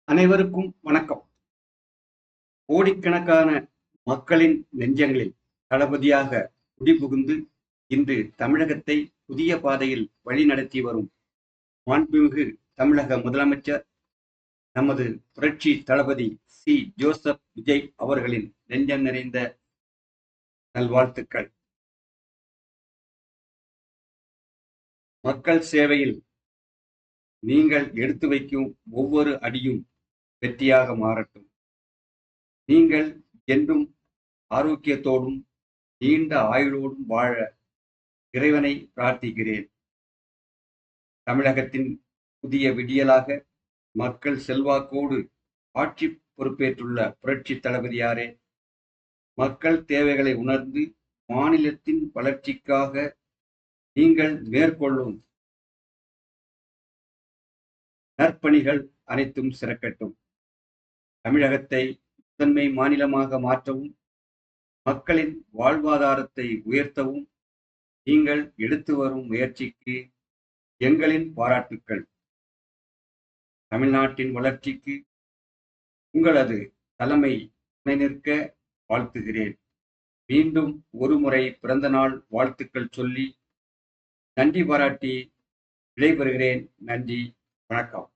அனைவருக்கும் வணக்கம். கோடிக்கணக்கான மக்களின் நெஞ்சங்களில் தளபதியாக குடிபுகுந்து இன்று தமிழகத்தை புதிய பாதையில் வழிநடத்தி வரும் மாண்புமிகு தமிழக முதலமைச்சர் நமது புரட்சி தளபதி சி. ஜோசப் விஜய் அவர்களின் நெஞ்சம் நிறைந்த நல்வாழ்த்துக்கள். மக்கள் சேவையில் நீங்கள் எடுத்து வைக்கும் ஒவ்வொரு அடியும் வெற்றியாக மாறட்டும். நீங்கள் என்றும் ஆரோக்கியத்தோடும் நீண்ட ஆயுளோடும் வாழ இறைவனை பிரார்த்திக்கிறேன். தமிழகத்தின் புதிய விடியலாக மக்கள் செல்வாக்கோடு ஆட்சி பொறுப்பேற்றுள்ள புரட்சி தளபதியாரே, மக்கள் தேவைகளை உணர்ந்து மாநிலத்தின் வளர்ச்சிக்காக நீங்கள் மேற்கொள்ளும் நற்பணிகள் அனைத்தும் சிறக்கட்டும். தமிழகத்தை முதன்மை மாநிலமாக மாற்றவும் மக்களின் வாழ்வாதாரத்தை உயர்த்தவும் நீங்கள் எடுத்து வரும் முயற்சிக்கு எங்களின் பாராட்டுக்கள். தமிழ்நாட்டின் வளர்ச்சிக்கு உங்களது தலைமை துணை நிற்க வாழ்த்துகிறேன். மீண்டும் ஒருமுறை பிறந்த நாள் வாழ்த்துக்கள் சொல்லி நன்றி பாராட்டி விடைபெறுகிறேன். நன்றி, வணக்கம்.